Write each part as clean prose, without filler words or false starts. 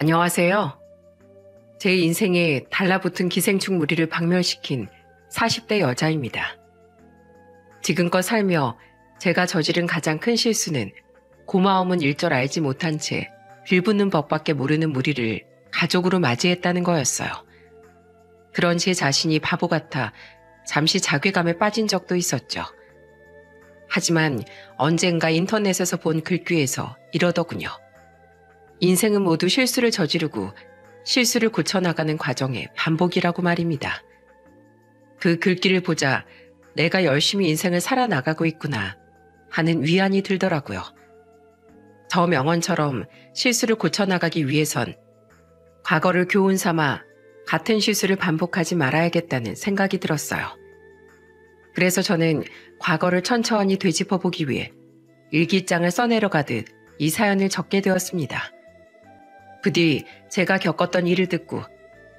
안녕하세요. 제 인생에 달라붙은 기생충 무리를 박멸시킨 40대 여자입니다. 지금껏 살며 제가 저지른 가장 큰 실수는 고마움은 일절 알지 못한 채 빌붙는 법밖에 모르는 무리를 가족으로 맞이했다는 거였어요. 그런 제 자신이 바보 같아 잠시 자괴감에 빠진 적도 있었죠. 하지만 언젠가 인터넷에서 본 글귀에서 이러더군요. 인생은 모두 실수를 저지르고 실수를 고쳐나가는 과정의 반복이라고 말입니다. 그 글귀를 보자 내가 열심히 인생을 살아나가고 있구나 하는 위안이 들더라고요. 저 명언처럼 실수를 고쳐나가기 위해선 과거를 교훈 삼아 같은 실수를 반복하지 말아야겠다는 생각이 들었어요. 그래서 저는 과거를 천천히 되짚어보기 위해 일기장을 써내려가듯 이 사연을 적게 되었습니다. 부디 제가 겪었던 일을 듣고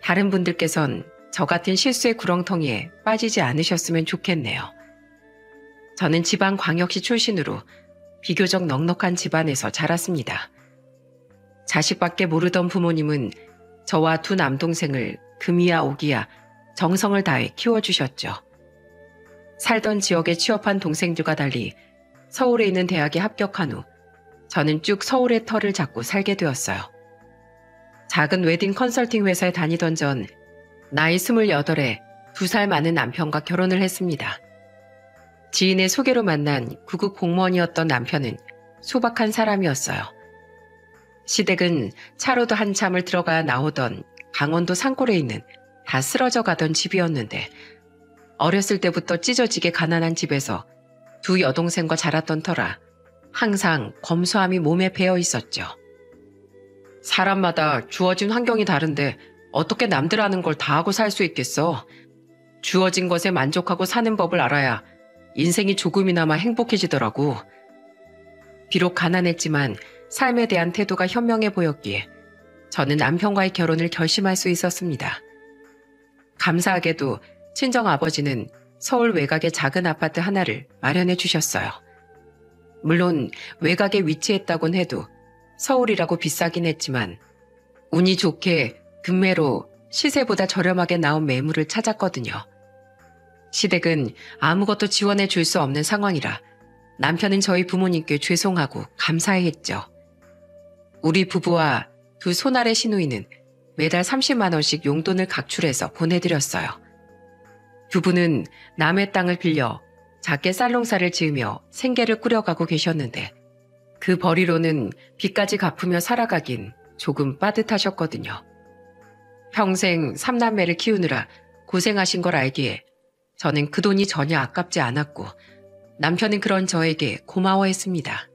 다른 분들께선 저 같은 실수의 구렁텅이에 빠지지 않으셨으면 좋겠네요. 저는 지방광역시 출신으로 비교적 넉넉한 집안에서 자랐습니다. 자식밖에 모르던 부모님은 저와 두 남동생을 금이야 오기야 정성을 다해 키워주셨죠. 살던 지역에 취업한 동생들과 달리 서울에 있는 대학에 합격한 후 저는 쭉 서울의 터를 잡고 살게 되었어요. 작은 웨딩 컨설팅 회사에 다니던 전 나이 28에 2살 많은 남편과 결혼을 했습니다. 지인의 소개로 만난 구급 공무원이었던 남편은 소박한 사람이었어요. 시댁은 차로도 한참을 들어가야 나오던 강원도 산골에 있는 다 쓰러져 가던 집이었는데 어렸을 때부터 찢어지게 가난한 집에서 두 여동생과 자랐던 터라 항상 검소함이 몸에 배어 있었죠. 사람마다 주어진 환경이 다른데 어떻게 남들 하는 걸 다 하고 살 수 있겠어? 주어진 것에 만족하고 사는 법을 알아야 인생이 조금이나마 행복해지더라고. 비록 가난했지만 삶에 대한 태도가 현명해 보였기에 저는 남편과의 결혼을 결심할 수 있었습니다. 감사하게도 친정아버지는 서울 외곽의 작은 아파트 하나를 마련해 주셨어요. 물론 외곽에 위치했다곤 해도 서울이라고 비싸긴 했지만 운이 좋게 금매로 시세보다 저렴하게 나온 매물을 찾았거든요. 시댁은 아무것도 지원해 줄 수 없는 상황이라 남편은 저희 부모님께 죄송하고 감사해했죠. 우리 부부와 두 손아래 시누이는 매달 30만 원씩 용돈을 각출해서 보내드렸어요. 부부는 남의 땅을 빌려 작게 쌀농사를 지으며 생계를 꾸려가고 계셨는데 그 벌이로는 빚까지 갚으며 살아가긴 조금 빠듯하셨거든요. 평생 3남매를 키우느라 고생하신 걸 알기에 저는 그 돈이 전혀 아깝지 않았고 남편은 그런 저에게 고마워했습니다.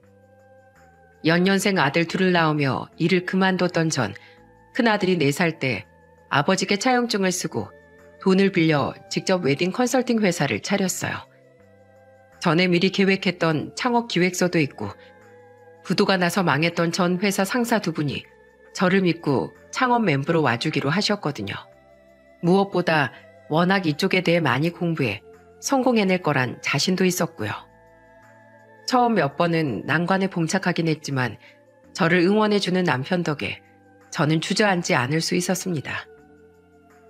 연년생 아들 둘을 낳으며 일을 그만뒀던 전 큰아들이 4살 때 아버지께 차용증을 쓰고 돈을 빌려 직접 웨딩 컨설팅 회사를 차렸어요. 전에 미리 계획했던 창업 기획서도 있고 부도가 나서 망했던 전 회사 상사 두 분이 저를 믿고 창업 멤버로 와주기로 하셨거든요. 무엇보다 워낙 이쪽에 대해 많이 공부해 성공해낼 거란 자신도 있었고요. 처음 몇 번은 난관에 봉착하긴 했지만 저를 응원해주는 남편 덕에 저는 주저앉지 않을 수 있었습니다.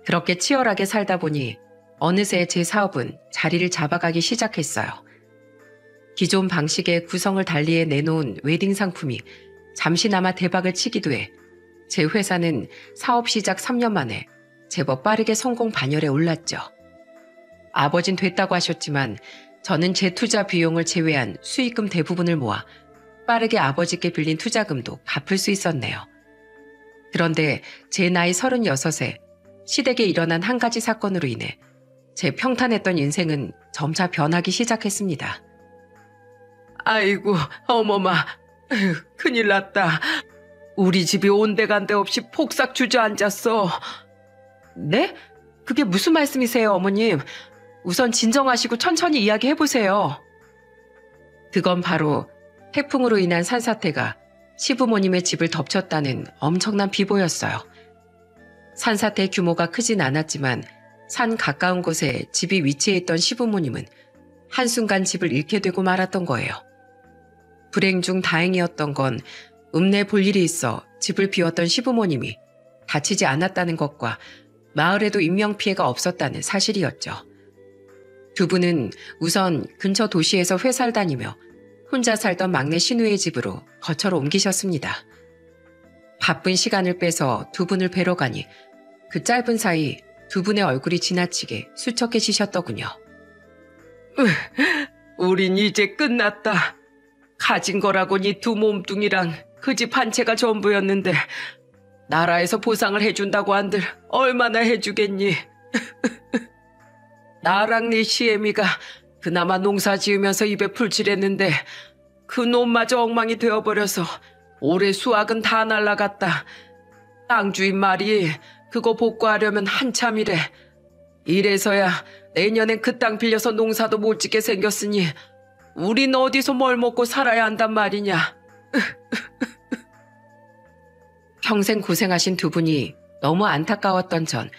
그렇게 치열하게 살다 보니 어느새 제 사업은 자리를 잡아가기 시작했어요. 기존 방식의 구성을 달리해 내놓은 웨딩 상품이 잠시나마 대박을 치기도 해 제 회사는 사업 시작 3년 만에 제법 빠르게 성공 반열에 올랐죠. 아버진 됐다고 하셨지만 저는 제 투자 비용을 제외한 수익금 대부분을 모아 빠르게 아버지께 빌린 투자금도 갚을 수 있었네요. 그런데 제 나이 36에 시댁에 일어난 한 가지 사건으로 인해 제 평탄했던 인생은 점차 변하기 시작했습니다. 아이고 어머마, 큰일 났다. 우리 집이 온데간데 없이 폭삭 주저앉았어. 네? 그게 무슨 말씀이세요, 어머님? 우선 진정하시고 천천히 이야기해보세요. 그건 바로 태풍으로 인한 산사태가 시부모님의 집을 덮쳤다는 엄청난 비보였어요. 산사태 규모가 크진 않았지만 산 가까운 곳에 집이 위치해 있던 시부모님은 한순간 집을 잃게 되고 말았던 거예요. 불행 중 다행이었던 건 읍내에 볼 일이 있어 집을 비웠던 시부모님이 다치지 않았다는 것과 마을에도 인명피해가 없었다는 사실이었죠. 두 분은 우선 근처 도시에서 회사를 다니며 혼자 살던 막내 신우의 집으로 거처로 옮기셨습니다. 바쁜 시간을 빼서 두 분을 뵈러 가니 그 짧은 사이 두 분의 얼굴이 지나치게 수척해지셨더군요. 우린 이제 끝났다. 가진 거라곤 이 두 몸뚱이랑 그 집 한 채가 전부였는데 나라에서 보상을 해준다고 한들 얼마나 해주겠니? 나랑 네 시애미가 그나마 농사 지으면서 입에 풀칠했는데 그 놈마저 엉망이 되어버려서 올해 수확은 다 날라갔다. 땅 주인 말이 그거 복구하려면 한참이래. 이래서야 내년엔 그 땅 빌려서 농사도 못 짓게 생겼으니 우린 어디서 뭘 먹고 살아야 한단 말이냐. 평생 고생하신 두 분이 너무 안타까웠던 전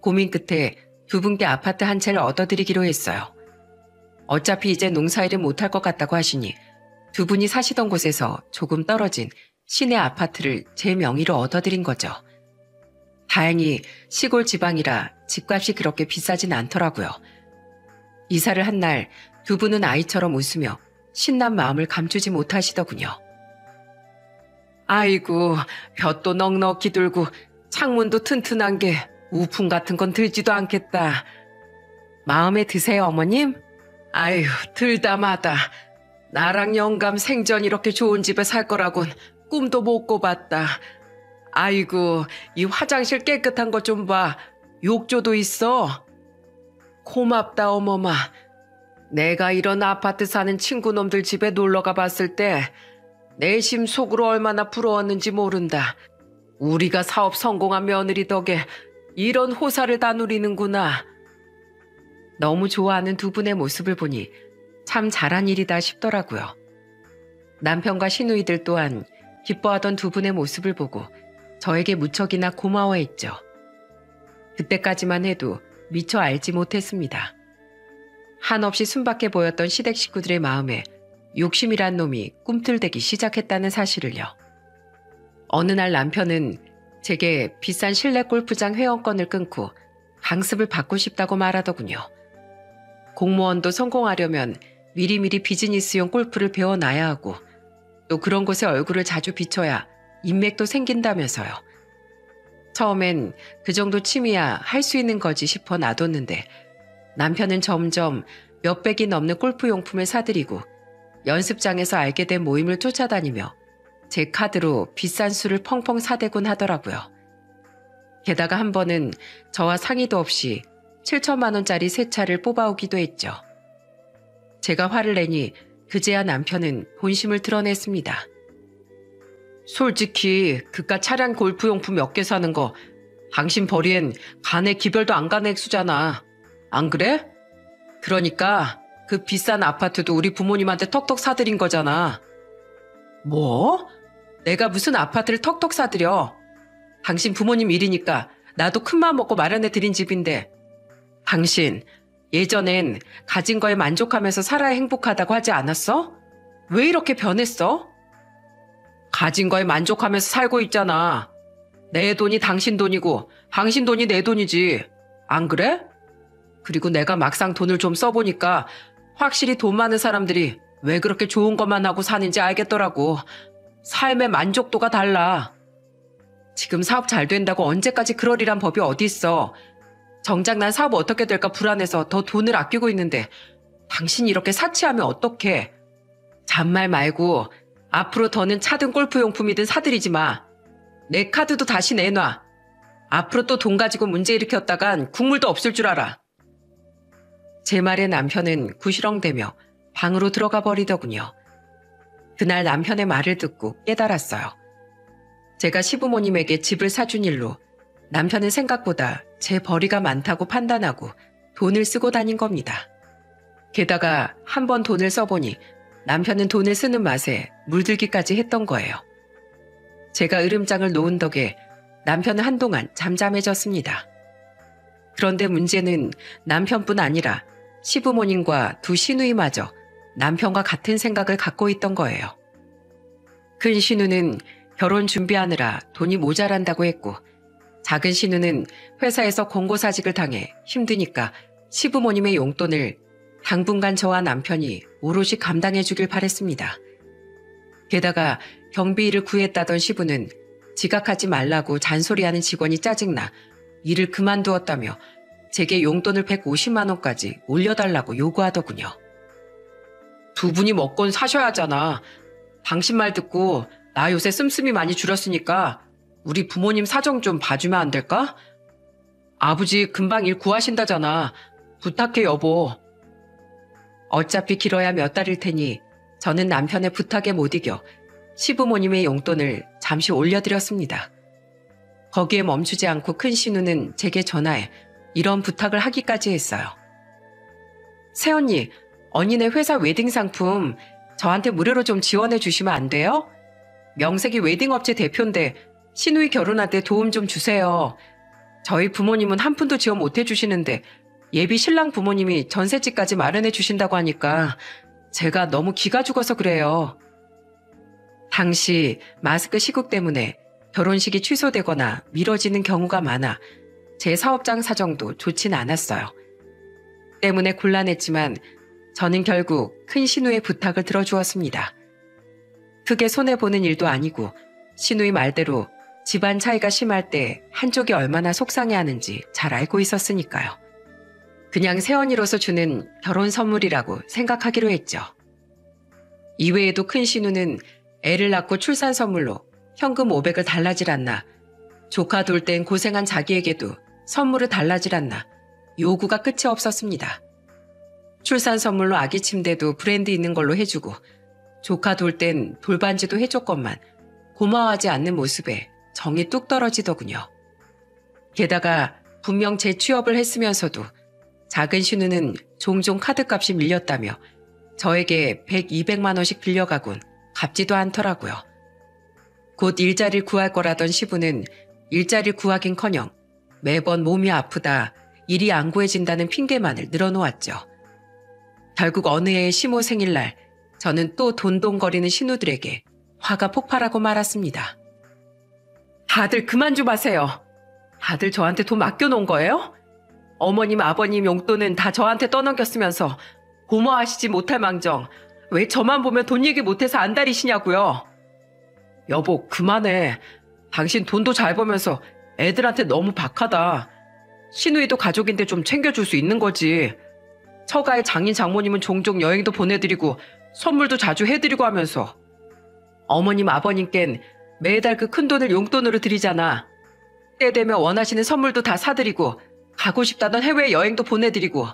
고민 끝에 두 분께 아파트 한 채를 얻어드리기로 했어요. 어차피 이제 농사일을 못할 것 같다고 하시니 두 분이 사시던 곳에서 조금 떨어진 시내 아파트를 제 명의로 얻어드린 거죠. 다행히 시골 지방이라 집값이 그렇게 비싸진 않더라고요. 이사를 한 날 두 분은 아이처럼 웃으며 신난 마음을 감추지 못하시더군요. 아이고, 볕도 넉넉히 들고 창문도 튼튼한 게 우풍 같은 건 들지도 않겠다. 마음에 드세요, 어머님? 아유, 들다 마다. 나랑 영감 생전 이렇게 좋은 집에 살 거라곤 꿈도 못 꿔봤다. 아이고, 이 화장실 깨끗한 것 좀 봐. 욕조도 있어. 고맙다, 어머마. 내가 이런 아파트 사는 친구놈들 집에 놀러가 봤을 때 내심 속으로 얼마나 부러웠는지 모른다. 우리가 사업 성공한 며느리 덕에 이런 호사를 다 누리는구나. 너무 좋아하는 두 분의 모습을 보니 참 잘한 일이다 싶더라고요. 남편과 시누이들 또한 기뻐하던 두 분의 모습을 보고 저에게 무척이나 고마워했죠. 그때까지만 해도 미처 알지 못했습니다. 한없이 순박해 보였던 시댁 식구들의 마음에 욕심이란 놈이 꿈틀대기 시작했다는 사실을요. 어느 날 남편은 제게 비싼 실내 골프장 회원권을 끊고 강습을 받고 싶다고 말하더군요. 공무원도 성공하려면 미리미리 비즈니스용 골프를 배워놔야 하고 또 그런 곳에 얼굴을 자주 비춰야 인맥도 생긴다면서요. 처음엔 그 정도 취미야 할 수 있는 거지 싶어 놔뒀는데 남편은 점점 몇백이 넘는 골프용품을 사들이고 연습장에서 알게 된 모임을 쫓아다니며 제 카드로 비싼 술을 펑펑 사대곤 하더라고요. 게다가 한 번은 저와 상의도 없이 7천만 원짜리 새 차를 뽑아오기도 했죠. 제가 화를 내니 그제야 남편은 본심을 드러냈습니다. 솔직히 그깟 차량 골프용품 몇 개 사는 거 당신 벌이엔 간에 기별도 안 가는 액수잖아. 안 그래? 그러니까 그 비싼 아파트도 우리 부모님한테 턱턱 사드린 거잖아. 뭐? 내가 무슨 아파트를 턱턱 사드려? 당신 부모님 일이니까 나도 큰마음 먹고 마련해 드린 집인데 당신 예전엔 가진 거에 만족하면서 살아야 행복하다고 하지 않았어? 왜 이렇게 변했어? 가진 거에 만족하면서 살고 있잖아. 내 돈이 당신 돈이고 당신 돈이 내 돈이지. 안 그래? 그리고 내가 막상 돈을 좀 써보니까 확실히 돈 많은 사람들이 왜 그렇게 좋은 것만 하고 사는지 알겠더라고. 삶의 만족도가 달라. 지금 사업 잘 된다고 언제까지 그러리란 법이 어디 있어. 정작 난 사업 어떻게 될까 불안해서 더 돈을 아끼고 있는데 당신이 이렇게 사치하면 어떡해. 잔말 말고 앞으로 더는 차든 골프용품이든 사들이지 마. 내 카드도 다시 내놔. 앞으로 또 돈 가지고 문제 일으켰다간 국물도 없을 줄 알아. 제 말에 남편은 구시렁대며 방으로 들어가 버리더군요. 그날 남편의 말을 듣고 깨달았어요. 제가 시부모님에게 집을 사준 일로 남편은 생각보다 제 벌이가 많다고 판단하고 돈을 쓰고 다닌 겁니다. 게다가 한 번 돈을 써보니 남편은 돈을 쓰는 맛에 물들기까지 했던 거예요. 제가 으름장을 놓은 덕에 남편은 한동안 잠잠해졌습니다. 그런데 문제는 남편뿐 아니라 시부모님과 두 시누이마저 남편과 같은 생각을 갖고 있던 거예요. 큰 신우는 결혼 준비하느라 돈이 모자란다고 했고, 작은 신우는 회사에서 권고사직을 당해 힘드니까 시부모님의 용돈을 당분간 저와 남편이 오롯이 감당해 주길 바랬습니다. 게다가 경비일을 구했다던 시부는 지각하지 말라고 잔소리하는 직원이 짜증나 일을 그만두었다며 제게 용돈을 150만 원까지 올려달라고 요구하더군요. 두 분이 먹건 사셔야 하잖아. 당신 말 듣고 나 요새 씀씀이 많이 줄였으니까 우리 부모님 사정 좀 봐주면 안 될까? 아버지 금방 일 구하신다잖아. 부탁해 여보. 어차피 길어야 몇 달일 테니 저는 남편의 부탁에 못 이겨 시부모님의 용돈을 잠시 올려드렸습니다. 거기에 멈추지 않고 큰 신우는 제게 전화해 이런 부탁을 하기까지 했어요. 새언니, 언니네 회사 웨딩 상품 저한테 무료로 좀 지원해 주시면 안 돼요? 명색이 웨딩업체 대표인데 신우이 결혼할 때 도움 좀 주세요. 저희 부모님은 한 푼도 지원 못 해주시는데 예비 신랑 부모님이 전셋집까지 마련해 주신다고 하니까 제가 너무 기가 죽어서 그래요. 당시 마스크 시국 때문에 결혼식이 취소되거나 미뤄지는 경우가 많아 제 사업장 사정도 좋진 않았어요. 때문에 곤란했지만 저는 결국 큰 신우의 부탁을 들어주었습니다. 크게 손해보는 일도 아니고 신우의 말대로 집안 차이가 심할 때 한쪽이 얼마나 속상해하는지 잘 알고 있었으니까요. 그냥 새언니로서 주는 결혼 선물이라고 생각하기로 했죠. 이외에도 큰 신우는 애를 낳고 출산 선물로 현금 500을 달라질 않나, 조카 돌 땐 고생한 자기에게도 선물을 달라질 않나 요구가 끝이 없었습니다. 출산 선물로 아기 침대도 브랜드 있는 걸로 해주고 조카 돌 땐 돌반지도 해줬건만 고마워하지 않는 모습에 정이 뚝 떨어지더군요. 게다가 분명 재취업을 했으면서도 작은 신우는 종종 카드값이 밀렸다며 저에게 100, 200만 원씩 빌려가곤 갚지도 않더라고요. 곧 일자리를 구할 거라던 시부는 일자리를 구하긴커녕 매번 몸이 아프다, 일이 안 구해진다는 핑계만을 늘어놓았죠. 결국 어느 해의 시모 생일날 저는 또 돈돈거리는 신우들에게 화가 폭발하고 말았습니다. 다들 그만 좀 하세요. 다들 저한테 돈 맡겨놓은 거예요? 어머님, 아버님 용돈은 다 저한테 떠넘겼으면서 고마워하시지 못할 망정 왜 저만 보면 돈 얘기 못해서 안달이시냐고요. 여보, 그만해. 당신 돈도 잘 벌면서 애들한테 너무 박하다. 신우이도 가족인데 좀 챙겨줄 수 있는 거지. 처가의 장인 장모님은 종종 여행도 보내드리고 선물도 자주 해드리고 하면서 어머님, 아버님께는 매달 그 큰돈을 용돈으로 드리잖아. 때 되면 원하시는 선물도 다 사드리고 가고 싶다던 해외여행도 보내드리고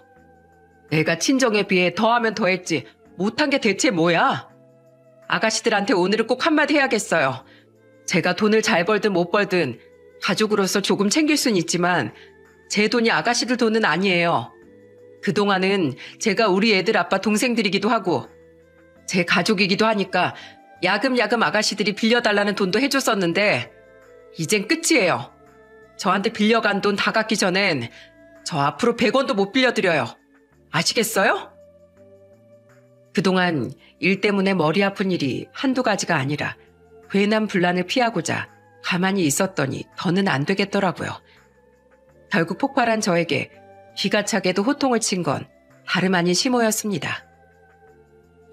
내가 친정에 비해 더하면 더했지 못한 게 대체 뭐야? 아가씨들한테 오늘은 꼭 한마디 해야겠어요. 제가 돈을 잘 벌든 못 벌든 가족으로서 조금 챙길 순 있지만 제 돈이 아가씨들 돈은 아니에요. 그동안은 제가 우리 애들 아빠 동생들이기도 하고 제 가족이기도 하니까 야금야금 아가씨들이 빌려달라는 돈도 해줬었는데 이젠 끝이에요. 저한테 빌려간 돈 다 갚기 전엔 저 앞으로 100원도 못 빌려드려요. 아시겠어요? 그동안 일 때문에 머리 아픈 일이 한두 가지가 아니라 괜한 분란을 피하고자 가만히 있었더니 더는 안 되겠더라고요. 결국 폭발한 저에게 기가 차게도 호통을 친 건 다름 아닌 시모였습니다.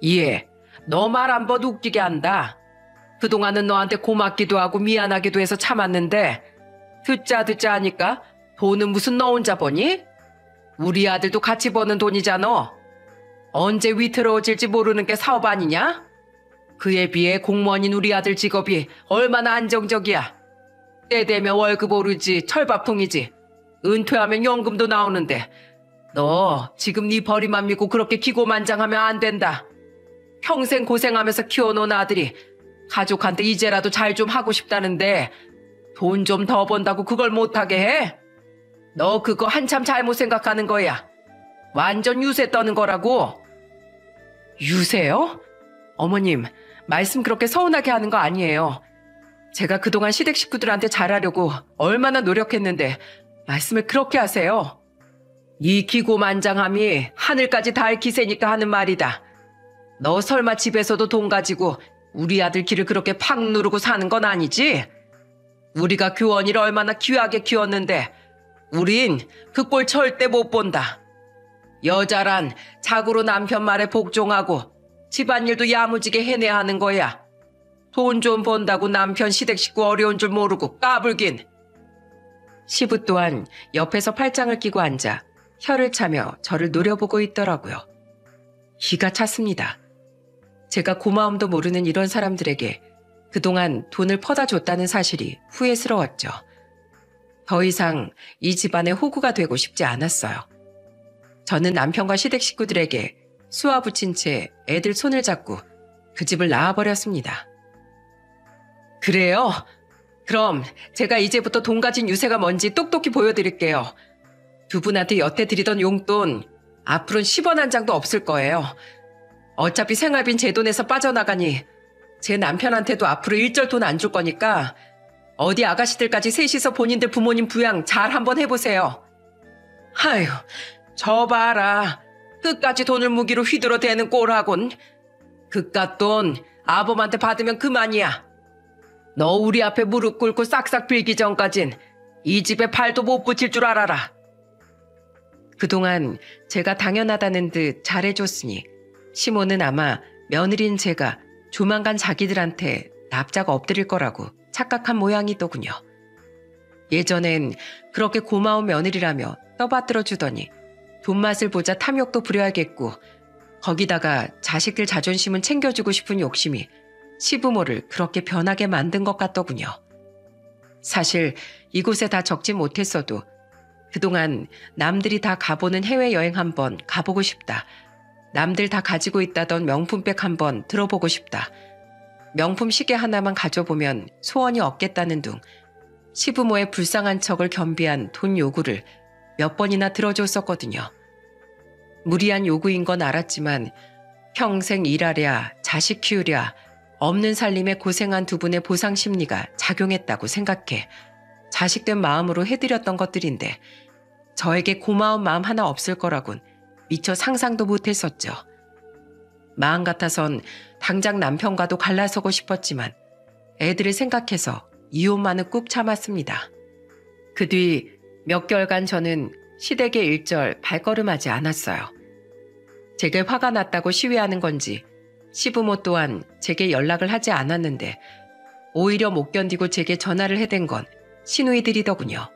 이해, 너 말 한 번 웃기게 한다. 그동안은 너한테 고맙기도 하고 미안하기도 해서 참았는데 듣자 하니까 돈은 무슨 너 혼자 버니? 우리 아들도 같이 버는 돈이잖아. 언제 위태로워질지 모르는 게 사업 아니냐? 그에 비해 공무원인 우리 아들 직업이 얼마나 안정적이야. 때 되면 월급 오르지 철밥통이지. 은퇴하면 연금도 나오는데 너 지금 네 벌이만 믿고 그렇게 기고만장하면 안 된다. 평생 고생하면서 키워놓은 아들이 가족한테 이제라도 잘 좀 하고 싶다는데 돈 좀 더 번다고 그걸 못하게 해? 너 그거 한참 잘못 생각하는 거야. 완전 유세 떠는 거라고. 유세요? 어머님, 말씀 그렇게 서운하게 하는 거 아니에요. 제가 그동안 시댁 식구들한테 잘하려고 얼마나 노력했는데 말씀을 그렇게 하세요. 이 기고만장함이 하늘까지 닿을 기세니까 하는 말이다. 너 설마 집에서도 돈 가지고 우리 아들 길을 그렇게 팍 누르고 사는 건 아니지? 우리가 교원이를 얼마나 귀하게 키웠는데 우린 그 꼴 절대 못 본다. 여자란 자고로 남편 말에 복종하고 집안일도 야무지게 해내야 하는 거야. 돈 좀 번다고 남편 시댁 식구 어려운 줄 모르고 까불긴. 시부 또한 옆에서 팔짱을 끼고 앉아 혀를 차며 저를 노려보고 있더라고요. 기가 찼습니다. 제가 고마움도 모르는 이런 사람들에게 그동안 돈을 퍼다 줬다는 사실이 후회스러웠죠. 더 이상 이 집안의 호구가 되고 싶지 않았어요. 저는 남편과 시댁 식구들에게 수화 붙인 채 애들 손을 잡고 그 집을 나와버렸습니다. 그래요? 그럼 제가 이제부터 돈 가진 유세가 뭔지 똑똑히 보여드릴게요. 두 분한테 여태 드리던 용돈 앞으로는 10원 한 장도 없을 거예요. 어차피 생활비는 제 돈에서 빠져나가니 제 남편한테도 앞으로 일절 돈 안 줄 거니까 어디 아가씨들까지 셋이서 본인들 부모님 부양 잘 한번 해보세요. 아휴, 저 봐라. 끝까지 돈을 무기로 휘두르 대는 꼴하곤. 그깟 돈 아범한테 받으면 그만이야. 너 우리 앞에 무릎 꿇고 싹싹 빌기 전까진 이 집에 발도 못 붙일 줄 알아라. 그동안 제가 당연하다는 듯 잘해줬으니 시모는 아마 며느리인 제가 조만간 자기들한테 납작 엎드릴 거라고 착각한 모양이더군요. 예전엔 그렇게 고마운 며느리라며 떠받들어 주더니 돈맛을 보자 탐욕도 부려야겠고 거기다가 자식들 자존심은 챙겨주고 싶은 욕심이 시부모를 그렇게 변하게 만든 것 같더군요. 사실 이곳에 다 적지 못했어도 그동안 남들이 다 가보는 해외여행 한번 가보고 싶다. 남들 다 가지고 있다던 명품백 한번 들어보고 싶다. 명품 시계 하나만 가져보면 소원이 없겠다는 둥 시부모의 불쌍한 척을 겸비한 돈 요구를 몇 번이나 들어줬었거든요. 무리한 요구인 건 알았지만 평생 일하랴 자식 키우랴 없는 살림에 고생한 두 분의 보상 심리가 작용했다고 생각해 자식된 마음으로 해드렸던 것들인데 저에게 고마운 마음 하나 없을 거라곤 미처 상상도 못했었죠. 마음 같아선 당장 남편과도 갈라서고 싶었지만 애들을 생각해서 이혼만은 꾹 참았습니다. 그 뒤 몇 개월간 저는 시댁에 일절 발걸음하지 않았어요. 제게 화가 났다고 시위하는 건지 시부모 또한 제게 연락을 하지 않았는데 오히려 못 견디고 제게 전화를 해댄 건 시누이들이더군요.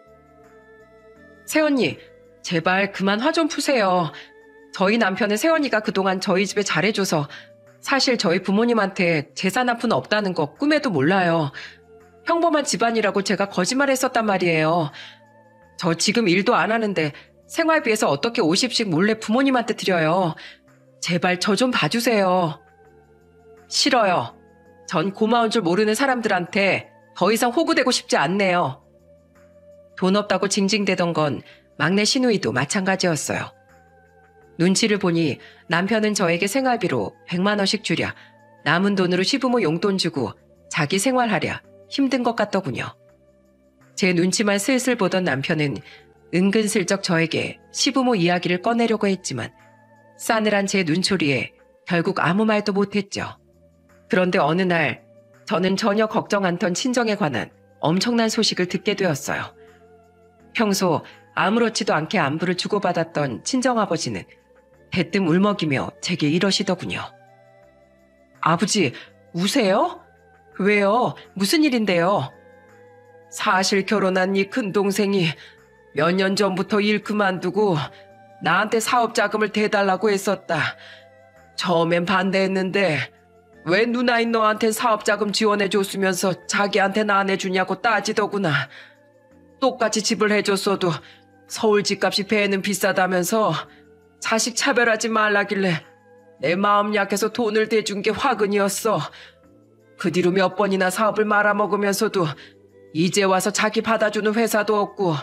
새언니, 제발 그만 화 좀 푸세요. 저희 남편은 새언니가 그동안 저희 집에 잘해줘서 사실 저희 부모님한테 재산 한 푼 없다는 거 꿈에도 몰라요. 평범한 집안이라고 제가 거짓말했었단 말이에요. 저 지금 일도 안 하는데 생활비에서 어떻게 50씩 몰래 부모님한테 드려요. 제발 저 좀 봐주세요. 싫어요. 전 고마운 줄 모르는 사람들한테 더 이상 호구되고 싶지 않네요. 돈 없다고 징징대던 건 막내 시누이도 마찬가지였어요. 눈치를 보니 남편은 저에게 생활비로 100만 원씩 주랴 남은 돈으로 시부모 용돈 주고 자기 생활하랴 힘든 것 같더군요. 제 눈치만 슬슬 보던 남편은 은근슬쩍 저에게 시부모 이야기를 꺼내려고 했지만 싸늘한 제 눈초리에 결국 아무 말도 못했죠. 그런데 어느 날 저는 전혀 걱정 않던 친정에 관한 엄청난 소식을 듣게 되었어요. 평소 아무렇지도 않게 안부를 주고받았던 친정아버지는 대뜸 울먹이며 제게 이러시더군요. 아버지, 우세요? 왜요? 무슨 일인데요? 사실 결혼한 이 큰동생이 몇 년 전부터 일 그만두고 나한테 사업 자금을 대달라고 했었다. 처음엔 반대했는데 왜 누나인 너한텐 사업 자금 지원해줬으면서 자기한테는 안 해주냐고 따지더구나. 똑같이 집을 해줬어도 서울 집값이 배는 비싸다면서 자식 차별하지 말라길래 내 마음 약해서 돈을 대준 게 화근이었어. 그 뒤로 몇 번이나 사업을 말아먹으면서도 이제 와서 자기 받아주는 회사도 없고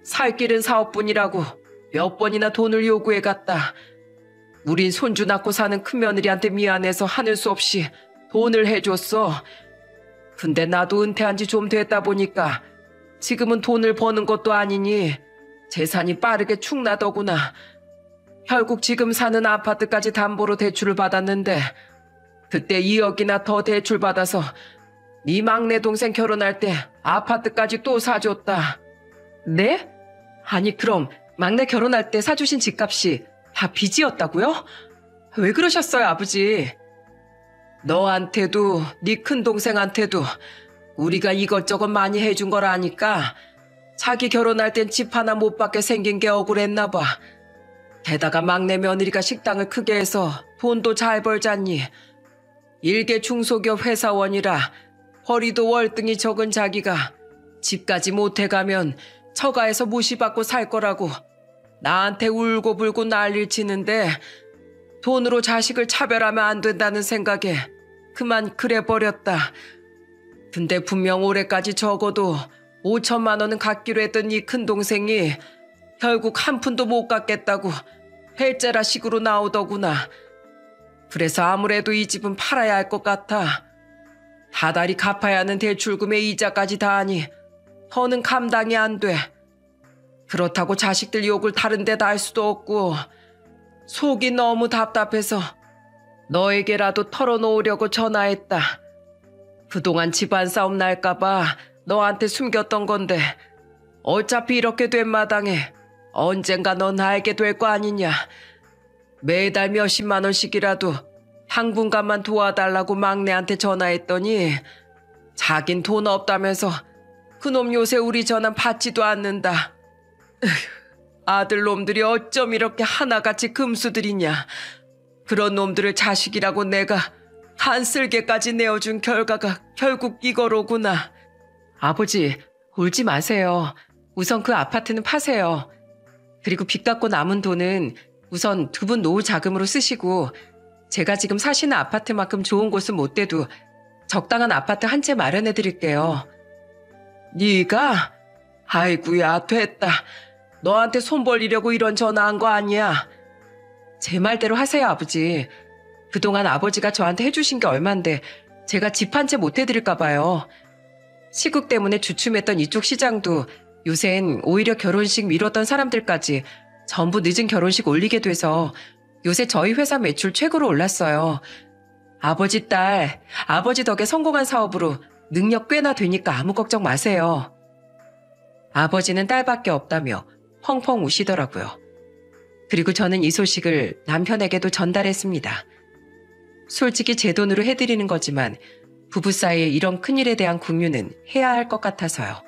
살 길은 사업뿐이라고 몇 번이나 돈을 요구해갔다. 우린 손주 낳고 사는 큰며느리한테 미안해서 하늘 수 없이 돈을 해줬어. 근데 나도 은퇴한 지 좀 됐다 보니까 지금은 돈을 버는 것도 아니니 재산이 빠르게 축나더구나. 결국 지금 사는 아파트까지 담보로 대출을 받았는데 그때 2억이나 더 대출 받아서 네 막내 동생 결혼할 때 아파트까지 또 사줬다. 네? 아니 그럼 막내 결혼할 때 사주신 집값이 다 빚이었다고요? 왜 그러셨어요, 아버지? 너한테도 네 큰동생한테도 우리가 이것저것 많이 해준 걸 아니까 자기 결혼할 땐 집 하나 못 받게 생긴 게 억울했나 봐. 게다가 막내 며느리가 식당을 크게 해서 돈도 잘 벌잖니. 일개 중소기업 회사원이라 벌이도 월등히 적은 자기가 집까지 못해가면 처가에서 무시받고 살 거라고 나한테 울고불고 난리를 치는데 돈으로 자식을 차별하면 안 된다는 생각에 그만 그래버렸다. 근데 분명 올해까지 적어도 5천만 원은 갚기로 했던 이 큰동생이 결국 한 푼도 못 갚겠다고 해째라 식으로 나오더구나. 그래서 아무래도 이 집은 팔아야 할 것 같아. 다달이 갚아야 하는 대출금의 이자까지 다 하니 더는 감당이 안 돼. 그렇다고 자식들 욕을 다른 데다 할 수도 없고 속이 너무 답답해서 너에게라도 털어놓으려고 전화했다. 그동안 집안 싸움 날까봐 너한테 숨겼던 건데 어차피 이렇게 된 마당에 언젠가 넌 알게 될 거 아니냐. 매달 몇십만 원씩이라도 당분간만 도와달라고 막내한테 전화했더니 자긴 돈 없다면서 그놈 요새 우리 전화 받지도 않는다. 아들 놈들이 어쩜 이렇게 하나같이 금수들이냐. 그런 놈들을 자식이라고 내가 한쓸개까지 내어준 결과가 결국 이거로구나. 아버지, 울지 마세요. 우선 그 아파트는 파세요. 그리고 빚 갚고 남은 돈은 우선 두 분 노후 자금으로 쓰시고 제가 지금 사시는 아파트만큼 좋은 곳은 못 돼도 적당한 아파트 한 채 마련해 드릴게요. 네가? 아이고야, 됐다. 너한테 손 벌리려고 이런 전화한 거 아니야. 제 말대로 하세요, 아버지. 그동안 아버지가 저한테 해주신 게 얼만데 제가 집 한 채 못 해드릴까 봐요. 시국 때문에 주춤했던 이쪽 시장도 요샌 오히려 결혼식 미뤘던 사람들까지 전부 늦은 결혼식 올리게 돼서 요새 저희 회사 매출 최고로 올랐어요. 아버지 딸, 아버지 덕에 성공한 사업으로 능력 꽤나 되니까 아무 걱정 마세요. 아버지는 딸밖에 없다며 펑펑 우시더라고요. 그리고 저는 이 소식을 남편에게도 전달했습니다. 솔직히 제 돈으로 해드리는 거지만 부부 사이에 이런 큰일에 대한 궁유는 해야 할 것 같아서요.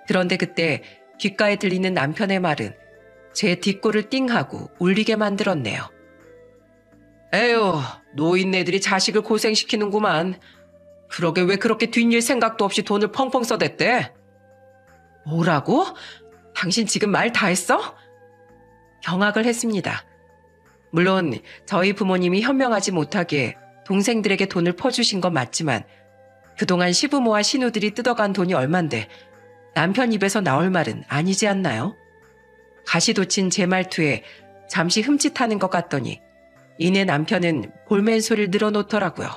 그런데 그때 귓가에 들리는 남편의 말은 제 뒷골을 띵하고 울리게 만들었네요. 에휴, 노인네들이 자식을 고생시키는구만. 그러게 왜 그렇게 뒷일 생각도 없이 돈을 펑펑 써댔대? 뭐라고? 당신 지금 말 다 했어? 경악을 했습니다. 물론 저희 부모님이 현명하지 못하게 동생들에게 돈을 퍼주신 건 맞지만 그동안 시부모와 시누들이 뜯어간 돈이 얼만데 남편 입에서 나올 말은 아니지 않나요? 가시돋친 제 말투에 잠시 흠칫하는 것 같더니 이내 남편은 볼멘 소리를 늘어놓더라고요.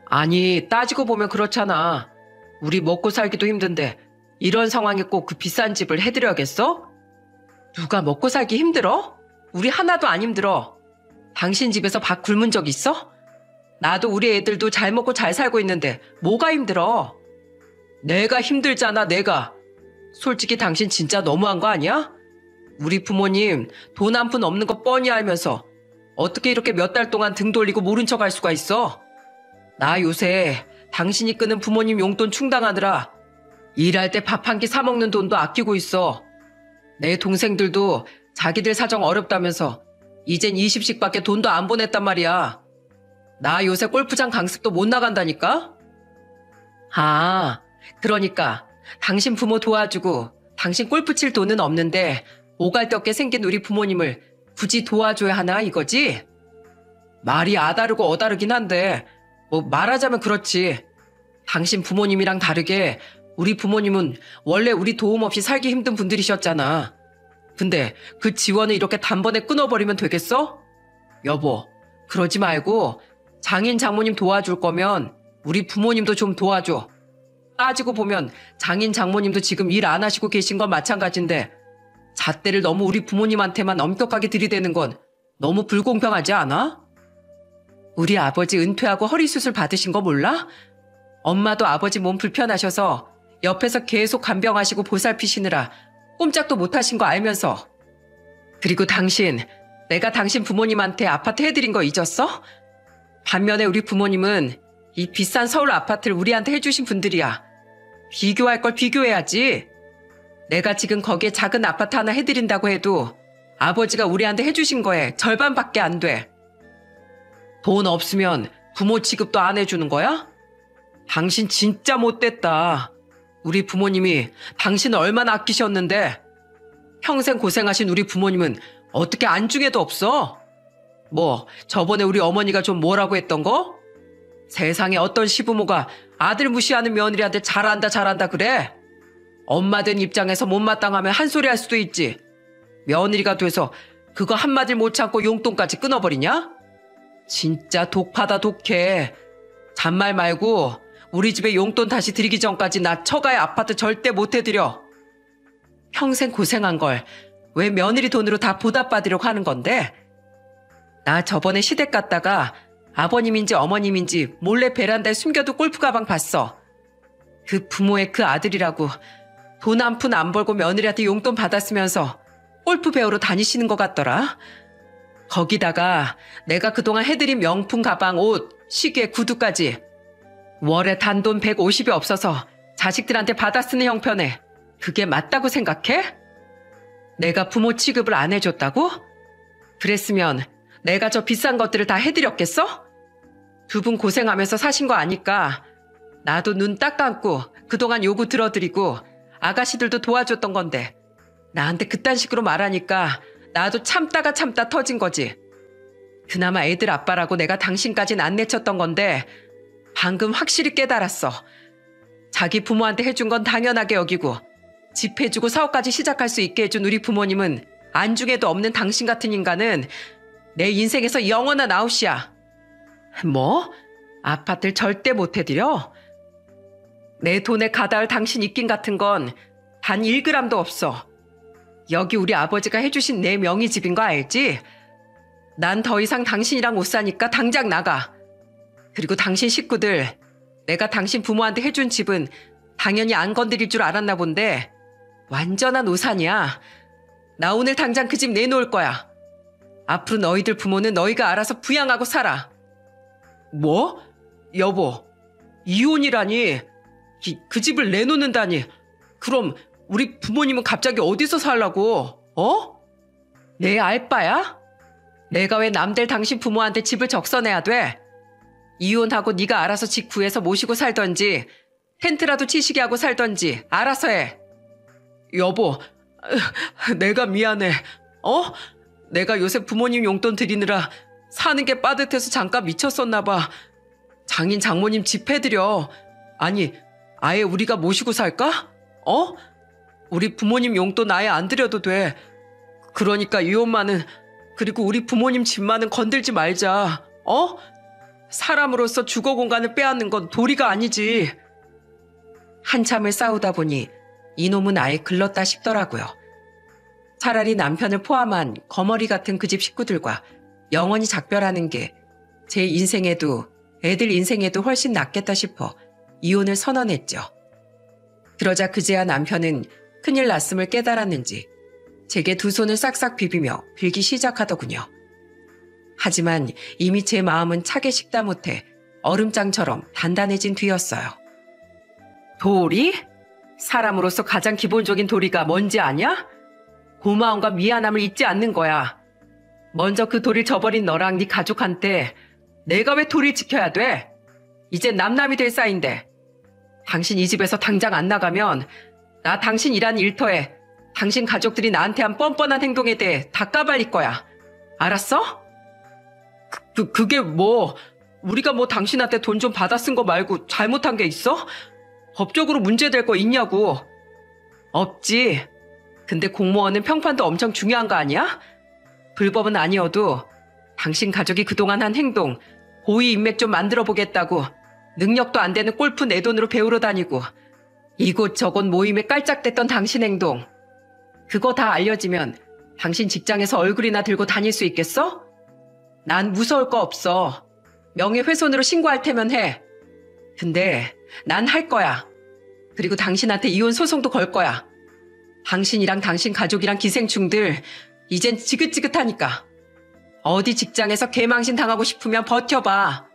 아니, 따지고 보면 그렇잖아. 우리 먹고 살기도 힘든데 이런 상황에 꼭 그 비싼 집을 해드려야겠어? 누가 먹고 살기 힘들어? 우리 하나도 안 힘들어. 당신 집에서 밥 굶은 적 있어? 나도 우리 애들도 잘 먹고 잘 살고 있는데 뭐가 힘들어? 내가 힘들잖아, 내가. 솔직히 당신 진짜 너무한 거 아니야? 우리 부모님 돈 한 푼 없는 거 뻔히 알면서 어떻게 이렇게 몇 달 동안 등 돌리고 모른 척 할 수가 있어? 나 요새 당신이 끄는 부모님 용돈 충당하느라 일할 때 밥 한 끼 사 먹는 돈도 아끼고 있어. 내 동생들도 자기들 사정 어렵다면서 이젠 20씩밖에 돈도 안 보냈단 말이야. 나 요새 골프장 강습도 못 나간다니까? 아, 그러니까 당신 부모 도와주고 당신 골프 칠 돈은 없는데 오갈 데 없게 생긴 우리 부모님을 굳이 도와줘야 하나 이거지? 말이 아다르고 어다르긴 한데 뭐 말하자면 그렇지. 당신 부모님이랑 다르게 우리 부모님은 원래 우리 도움 없이 살기 힘든 분들이셨잖아. 근데 그 지원을 이렇게 단번에 끊어버리면 되겠어? 여보, 그러지 말고 장인 장모님 도와줄 거면 우리 부모님도 좀 도와줘. 따지고 보면 장인 장모님도 지금 일 안 하시고 계신 건 마찬가지인데 잣대를 너무 우리 부모님한테만 엄격하게 들이대는 건 너무 불공평하지 않아? 우리 아버지 은퇴하고 허리수술 받으신 거 몰라? 엄마도 아버지 몸 불편하셔서 옆에서 계속 간병하시고 보살피시느라 꼼짝도 못하신 거 알면서. 그리고 당신, 내가 당신 부모님한테 아파트 해드린 거 잊었어? 반면에 우리 부모님은 이 비싼 서울 아파트를 우리한테 해주신 분들이야. 비교할 걸 비교해야지. 내가 지금 거기에 작은 아파트 하나 해드린다고 해도 아버지가 우리한테 해주신 거에 절반밖에 안 돼. 돈 없으면 부모 취급도 안 해주는 거야? 당신 진짜 못됐다. 우리 부모님이 당신을 얼마나 아끼셨는데 평생 고생하신 우리 부모님은 어떻게 안중에도 없어? 뭐 저번에 우리 어머니가 좀 뭐라고 했던 거? 세상에 어떤 시부모가 아들 무시하는 며느리한테 잘한다 그래? 엄마 된 입장에서 못마땅하면 한 소리 할 수도 있지. 며느리가 돼서 그거 한마디 못 참고 용돈까지 끊어버리냐? 진짜 독하다 독해. 잔말 말고 우리 집에 용돈 다시 드리기 전까지 나 처가에 아파트 절대 못 해드려. 평생 고생한 걸 왜 며느리 돈으로 다 보답받으려고 하는 건데? 나 저번에 시댁 갔다가 아버님인지 어머님인지 몰래 베란다에 숨겨둔 골프 가방 봤어. 그 부모의 그 아들이라고 돈 한 푼 안 벌고 며느리한테 용돈 받았으면서 골프 배우러 다니시는 것 같더라. 거기다가 내가 그동안 해드린 명품 가방, 옷, 시계, 구두까지 월에 단돈 150이 없어서 자식들한테 받아 쓰는 형편에 그게 맞다고 생각해? 내가 부모 취급을 안 해줬다고? 그랬으면 내가 저 비싼 것들을 다 해드렸겠어? 두 분 고생하면서 사신 거 아니까 나도 눈 딱 감고 그동안 요구 들어드리고 아가씨들도 도와줬던 건데 나한테 그딴 식으로 말하니까 나도 참다가 터진 거지. 그나마 애들 아빠라고 내가 당신까진 안 내쳤던 건데 방금 확실히 깨달았어. 자기 부모한테 해준 건 당연하게 여기고 집 해주고 사업까지 시작할 수 있게 해준 우리 부모님은 안중에도 없는 당신 같은 인간은 내 인생에서 영원한 아웃이야. 뭐? 아파트를 절대 못 해드려? 내 돈에 가다할 당신 입김 같은 건 단 1g도 없어. 여기 우리 아버지가 해주신 내 명의 집인 거 알지? 난 더 이상 당신이랑 못 사니까 당장 나가. 그리고 당신 식구들, 내가 당신 부모한테 해준 집은 당연히 안 건드릴 줄 알았나 본데 완전한 오산이야. 나 오늘 당장 그 집 내놓을 거야. 앞으로 너희들 부모는 너희가 알아서 부양하고 살아. 뭐? 여보, 이혼이라니. 그 집을 내놓는다니. 그럼 우리 부모님은 갑자기 어디서 살라고? 어? 내 알바야? 내가 왜 남들 당신 부모한테 집을 적선해야 돼? 이혼하고 네가 알아서 집 구해서 모시고 살던지 텐트라도 치시게 하고 살던지 알아서 해. 여보, 내가 미안해. 내가 요새 부모님 용돈 드리느라 사는 게 빠듯해서 잠깐 미쳤었나 봐. 장인 장모님 집 해드려. 아니, 아예 우리가 모시고 살까? 우리 부모님 용돈 아예 안 드려도 돼. 그러니까 이 엄마는, 그리고 우리 부모님 집만은 건들지 말자. 사람으로서 주거 공간을 빼앗는 건 도리가 아니지. 한참을 싸우다 보니 이놈은 아예 글렀다 싶더라고요. 차라리 남편을 포함한 거머리 같은 그 집 식구들과 영원히 작별하는 게 제 인생에도 애들 인생에도 훨씬 낫겠다 싶어 이혼을 선언했죠. 그러자 그제야 남편은 큰일 났음을 깨달았는지 제게 두 손을 싹싹 비비며 빌기 시작하더군요. 하지만 이미 제 마음은 차게 식다 못해 얼음장처럼 단단해진 뒤였어요. 도리? 사람으로서 가장 기본적인 도리가 뭔지 아냐? 고마움과 미안함을 잊지 않는 거야. 먼저 그 도리를 저버린 너랑 네 가족한테 내가 왜 도리를 지켜야 돼? 이제 남남이 될 사이인데. 당신 이 집에서 당장 안 나가면 나 당신 일하는 일터에 당신 가족들이 나한테 한 뻔뻔한 행동에 대해 다 까발릴 거야. 알았어? 그게 뭐, 우리가 뭐 당신한테 돈 좀 받아 쓴 거 말고 잘못한 게 있어? 법적으로 문제될 거 있냐고. 없지. 근데 공무원은 평판도 엄청 중요한 거 아니야? 불법은 아니어도 당신 가족이 그동안 한 행동, 고의 인맥 좀 만들어 보겠다고 능력도 안 되는 골프 내 돈으로 배우러 다니고 이곳저곳 모임에 깔짝댔던 당신 행동, 그거 다 알려지면 당신 직장에서 얼굴이나 들고 다닐 수 있겠어? 난 무서울 거 없어. 명예훼손으로 신고할 테면 해. 근데 난 할 거야. 그리고 당신한테 이혼 소송도 걸 거야. 당신이랑 당신 가족이랑 기생충들 이젠 지긋지긋하니까. 어디 직장에서 개망신 당하고 싶으면 버텨봐.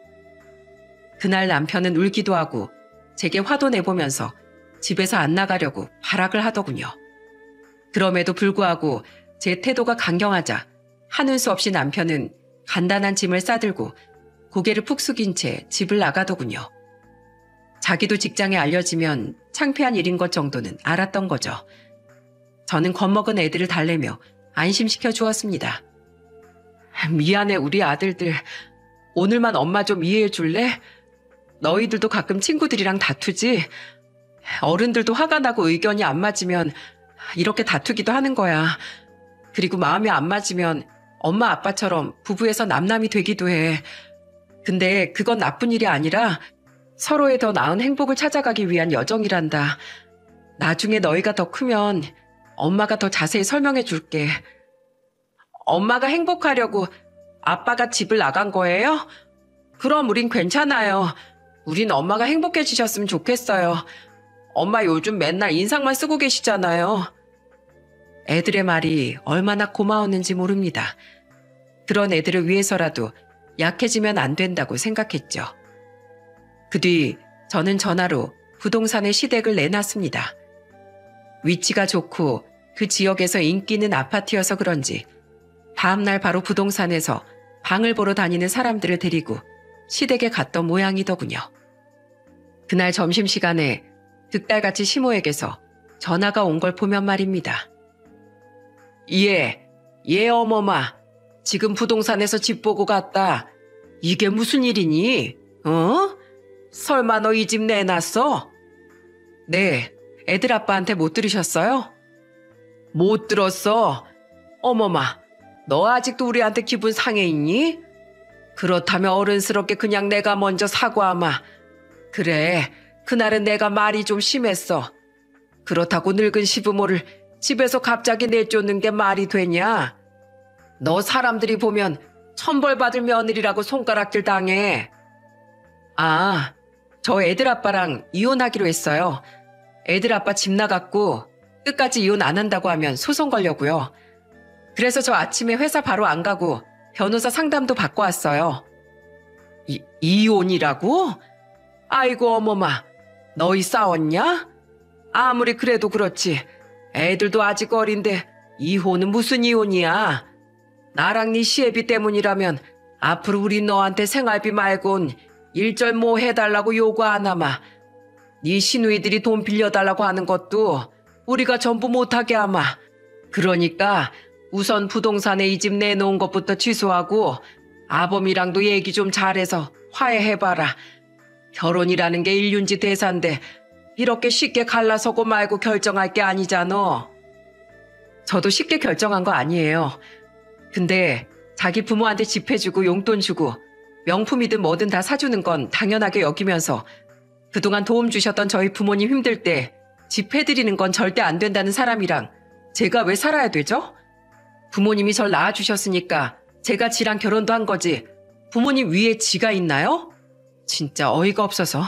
그날 남편은 울기도 하고 제게 화도 내보면서 집에서 안 나가려고 발악을 하더군요. 그럼에도 불구하고 제 태도가 강경하자 하는 수 없이 남편은 간단한 짐을 싸들고 고개를 푹 숙인 채 집을 나가더군요. 자기도 직장에 알려지면 창피한 일인 것 정도는 알았던 거죠. 저는 겁먹은 애들을 달래며 안심시켜 주었습니다. 미안해 우리 아들들. 오늘만 엄마 좀 이해해 줄래? 너희들도 가끔 친구들이랑 다투지? 어른들도 화가 나고 의견이 안 맞으면 이렇게 다투기도 하는 거야. 그리고 마음이 안 맞으면 엄마 아빠처럼 부부에서 남남이 되기도 해. 근데 그건 나쁜 일이 아니라 서로의 더 나은 행복을 찾아가기 위한 여정이란다. 나중에 너희가 더 크면 엄마가 더 자세히 설명해 줄게. 엄마가 행복하려고 아빠가 집을 나간 거예요? 그럼 우린 괜찮아요. 우린 엄마가 행복해지셨으면 좋겠어요. 엄마 요즘 맨날 인상만 쓰고 계시잖아요. 애들의 말이 얼마나 고마웠는지 모릅니다. 그런 애들을 위해서라도 약해지면 안 된다고 생각했죠. 그 뒤 저는 전화로 부동산의 시댁을 내놨습니다. 위치가 좋고 그 지역에서 인기 있는 아파트여서 그런지 다음날 바로 부동산에서 방을 보러 다니는 사람들을 데리고 시댁에 갔던 모양이더군요. 그날 점심시간에 득달같이 시모에게서 전화가 온 걸 보면 말입니다. 예 어머마. 지금 부동산에서 집 보고 갔다. 이게 무슨 일이니? 어? 설마 너 이 집 내놨어? 네, 애들 아빠한테 못 들으셨어요? 못 들었어. 어머마, 너 아직도 우리한테 기분 상해 있니? 그렇다면 어른스럽게 그냥 내가 먼저 사과하마. 그래, 그날은 내가 말이 좀 심했어. 그렇다고 늙은 시부모를 집에서 갑자기 내쫓는 게 말이 되냐? 너 사람들이 보면 천벌받을 며느리라고 손가락질 당해. 아, 저 애들 아빠랑 이혼하기로 했어요. 애들 아빠 집 나갔고 끝까지 이혼 안 한다고 하면 소송 걸려고요. 그래서 저 아침에 회사 바로 안 가고 변호사 상담도 받고 왔어요. 이혼이라고? 아이고 어머마, 너희 싸웠냐? 아무리 그래도 그렇지. 애들도 아직 어린데 이혼은 무슨 이혼이야? 나랑 네 시애비 때문이라면 앞으로 우리 너한테 생활비 말곤 일절 뭐 해달라고 요구 안 하마. 네 시누이들이 돈 빌려달라고 하는 것도 우리가 전부 못하게 하마. 그러니까 우선 부동산에 이 집 내놓은 것부터 취소하고 아범이랑도 얘기 좀 잘해서 화해해봐라. 결혼이라는 게 일륜지 대사인데 이렇게 쉽게 갈라서고 말고 결정할 게 아니잖아. 저도 쉽게 결정한 거 아니에요. 근데 자기 부모한테 집 해주고 용돈 주고 명품이든 뭐든 다 사주는 건 당연하게 여기면서 그동안 도움 주셨던 저희 부모님 힘들 때 집 해드리는 건 절대 안 된다는 사람이랑 제가 왜 살아야 되죠? 부모님이 절 낳아주셨으니까 제가 지랑 결혼도 한 거지 부모님 위에 지가 있나요? 진짜 어이가 없어서.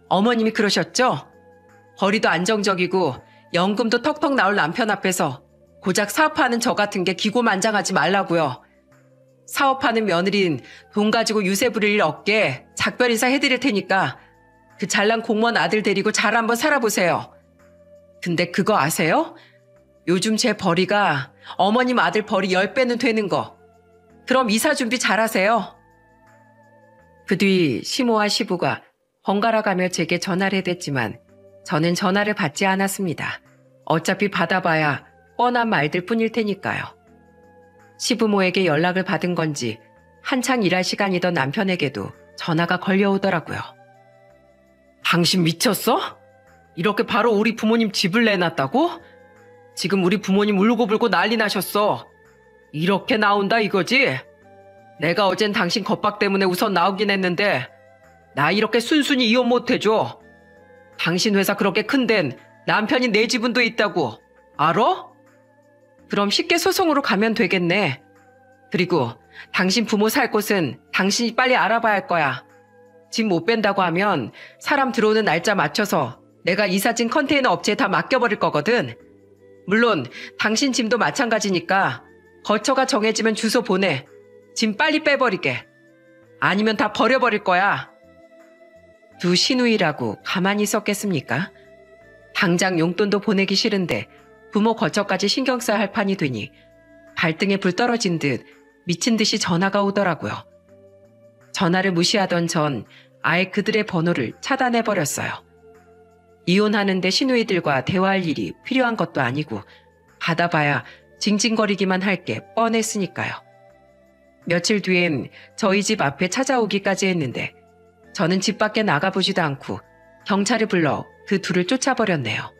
어머님이 그러셨죠? 벌이도 안정적이고 연금도 턱턱 나올 남편 앞에서 고작 사업하는 저 같은 게 기고만장하지 말라고요. 사업하는 며느리는 돈 가지고 유세 부릴 일 없게 작별 인사 해드릴 테니까 그 잘난 공무원 아들 데리고 잘 한번 살아보세요. 근데 그거 아세요? 요즘 제 벌이가 어머님 아들 벌이 10배는 되는 거. 그럼 이사 준비 잘하세요. 그 뒤 시모와 시부가 번갈아 가며 제게 전화를 해댔지만 저는 전화를 받지 않았습니다. 어차피 받아봐야 뻔한 말들 뿐일 테니까요. 시부모에게 연락을 받은 건지 한창 일할 시간이던 남편에게도 전화가 걸려오더라고요. 당신 미쳤어? 이렇게 바로 우리 부모님 집을 내놨다고? 지금 우리 부모님 울고불고 난리 나셨어. 이렇게 나온다 이거지? 내가 어젠 당신 겁박 때문에 우선 나오긴 했는데 나 이렇게 순순히 이혼 못 해줘. 당신 회사 그렇게 큰 데는 남편이 내 지분도 있다고. 알아? 그럼 쉽게 소송으로 가면 되겠네. 그리고 당신 부모 살 곳은 당신이 빨리 알아봐야 할 거야. 집 못 뺀다고 하면 사람 들어오는 날짜 맞춰서 내가 이사진 컨테이너 업체에 다 맡겨버릴 거거든. 물론 당신 짐도 마찬가지니까 거처가 정해지면 주소 보내. 짐 빨리 빼버리게. 아니면 다 버려버릴 거야. 두 시누이라고 가만히 있었겠습니까? 당장 용돈도 보내기 싫은데 부모 거처까지 신경 써야 할 판이 되니 발등에 불 떨어진 듯 미친 듯이 전화가 오더라고요. 전화를 무시하던 전 아예 그들의 번호를 차단해버렸어요. 이혼하는데 시누이들과 대화할 일이 필요한 것도 아니고 받아봐야 징징거리기만 할 게 뻔했으니까요. 며칠 뒤엔 저희 집 앞에 찾아오기까지 했는데 저는 집 밖에 나가보지도 않고 경찰을 불러 그 둘을 쫓아버렸네요.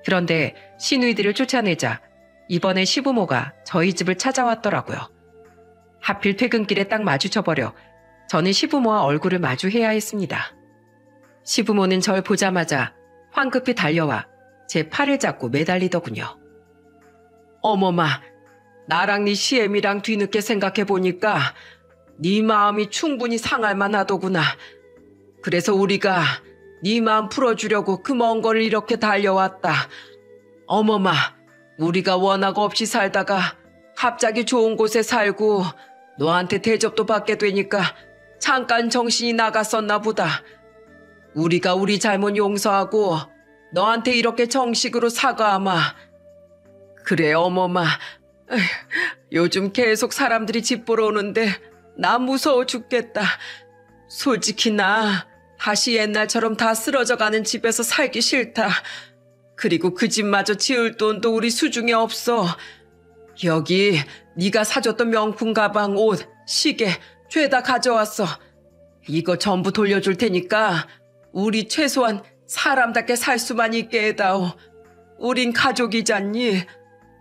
그런데 시누이들을 쫓아내자 이번에 시부모가 저희 집을 찾아왔더라고요. 하필 퇴근길에 딱 마주쳐버려 저는 시부모와 얼굴을 마주해야 했습니다. 시부모는 절 보자마자 황급히 달려와 제 팔을 잡고 매달리더군요. 어머마, 나랑 네 시애미랑 뒤늦게 생각해보니까 네 마음이 충분히 상할 만하더구나. 그래서 우리가 네 마음 풀어주려고 그 먼 거리를 이렇게 달려왔다. 어머마, 우리가 원하고 없이 살다가 갑자기 좋은 곳에 살고 너한테 대접도 받게 되니까 잠깐 정신이 나갔었나 보다. 우리가 우리 잘못 용서하고 너한테 이렇게 정식으로 사과하마. 그래 어머마, 에휴, 요즘 계속 사람들이 집 보러 오는데 나 무서워 죽겠다. 솔직히 나 다시 옛날처럼 다 쓰러져가는 집에서 살기 싫다. 그리고 그 집마저 지을 돈도 우리 수중에 없어. 여기 네가 사줬던 명품 가방, 옷, 시계 죄다 가져왔어. 이거 전부 돌려줄 테니까 우리 최소한 사람답게 살 수만 있게 해다오. 우린 가족이잖니.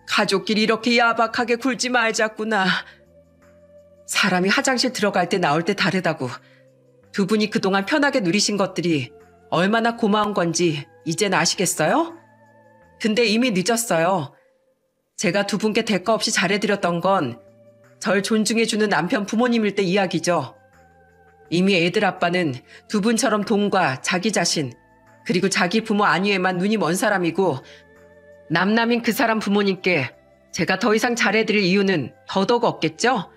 가족끼리 이렇게 야박하게 굴지 말자꾸나. 사람이 화장실 들어갈 때 나올 때 다르다고. 두 분이 그동안 편하게 누리신 것들이 얼마나 고마운 건지 이젠 아시겠어요? 근데 이미 늦었어요. 제가 두 분께 대가 없이 잘해드렸던 건 절 존중해주는 남편 부모님일 때 이야기죠. 이미 애들 아빠는 두 분처럼 돈과 자기 자신, 그리고 자기 부모 안위에만 눈이 먼 사람이고 남남인 그 사람 부모님께 제가 더 이상 잘해드릴 이유는 더더욱 없겠죠?